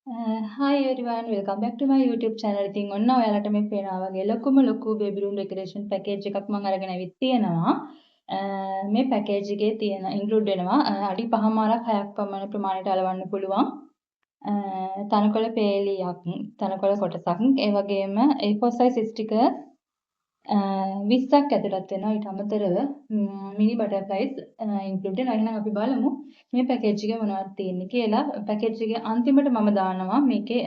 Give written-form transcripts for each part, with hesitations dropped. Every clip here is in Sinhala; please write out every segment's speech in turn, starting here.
Hi everyone, welcome back to my YouTube channel. ඉතින් ඔන්න ඔයාලට මේ පේනවා වගේ ලොකු baby room decoration package එකක් මම අරගෙන ඇවිත් තියෙනවා. මේ package එකේ තියෙන include වෙනවා අඩි 5මාරක් 6ක් පමණ ප්‍රමාණයට අලවන්න පුළුවන්. තනකොළ පේලියක්, තනකොළ කොටසක්, ඒ වගේම A4 size sticker 20ක් ඇතුළත් වෙනවා. ඊට අමතරව mini butterflies include වෙනවා. එහෙනම් අපි බලමු මේ පැකේජ් එකේ මොනවද තියෙන්නේ කියලා. පැකේජ් එකේ අන්තිමට මම දානවා මේකේ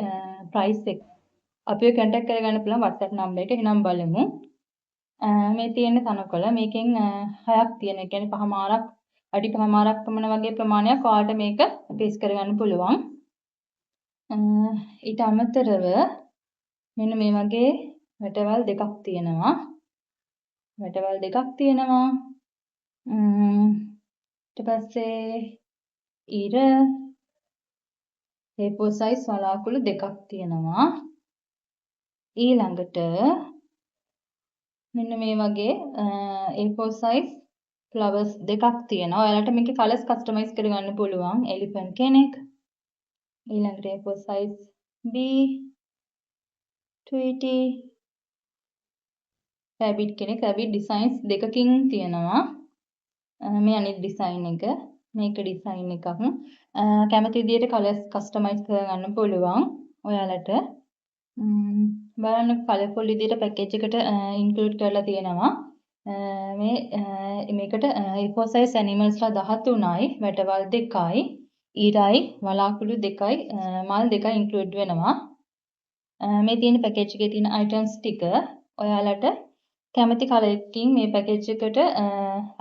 price එක. අපිව contact කරගන්න පුළුවන් WhatsApp number එක. එහෙනම් බලමු. මේ තියෙන තනකොළ මේකෙන් 6ක් තියෙන. ඒ කියන්නේ පහමාරක් අඩි පහමාරක් පමණ වගේ ප්‍රමාණයක් ඔයාලට මේක පේස් කරගන්න පුළුවන්. ඊට අමතරව මෙන්න මේ වගේ වැටවල් දෙකක් තියෙනවා. වැටවල් දෙකක් තියෙනවා. ඊට පස්සේ ඉර A4 size වලාකුළු දෙකක් තියෙනවා. ඊළඟට මෙන්න මේ වගේ A4 size flowers දෙකක් තියෙනවා. ඔයාලට මේකේ colours customize කරගන්න පුළුවන්. elephant කෙනෙක්. ඊළඟට A4 size B Tweety rabbit කෙනෙක්. rabbit designs දෙකකින් තියෙනවා. මේ අනිත් design එක. මේක design එකක්. කැමති විදිහට colours customize කරගන්න පුළුවන් ඔයාලට. බලන්න colourful විදිහට package එකට include කරලා තියෙනවා. මේකට A4 size animals ලා 13යි, වැටවල් 2යි, ඉරයි, වලාකුළු 2යි, මල් 2යි include වෙනවා. මේ තියෙන package එකේ තියෙන items ටික ඔයාලට කැමති colour එකකින් මේ package එකට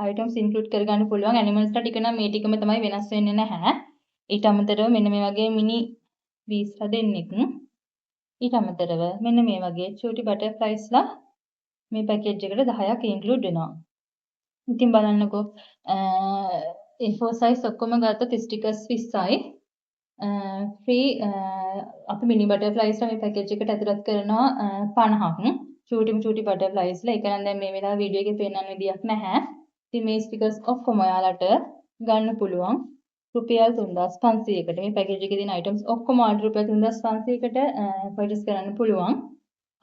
items include කරගන්න පුළුවන්. animals ලා ටික නම් මේ ටිකම තමයි වෙනස් වෙන්නේ නැහැ. ඊට අමතරව මෙන්න මේ වගේ mini bees ලා දෙන්නෙක්. ඊට අමතරව මෙන්න මේ වගේ චූටි butterflies ලා මේ package එකට 10ක් include වෙනවා. ඉතින් බලන්නකෝ A4 size ඔක්කොම ගත්තොත් stickers 20යි. free අපි mini butterflies ලා මේ package එකට ඇතුළත් කරනවා 50ක්. චූටි butterflies ලා. ඒක නම් දැන් මේ වෙලාවේ වීඩියෝ එකේ පෙන්වන්න විදියක් නැහැ. ඉතින් මේ stickers ඔක්කොම ඔයාලට ගන්න පුළුවන් රුපියල් 3500කට. මේ package එකේ තියෙන items ඔක්කොම ඔයාලට රුපියල් 3500කට purchase කරන්න පුළුවන්.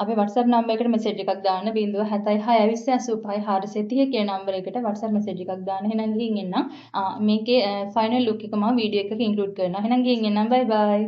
අපේ WhatsApp number එකට message එකක් දාන්න 076 කියන number එකට WhatsApp message එකක් දාන්න. එහෙනම් ගිහින් එන්නම්. මේකේ final look එක මම වීඩියෝ එකක include කරනවා. එහෙනම් ගිහින් එන්නම්. bye bye.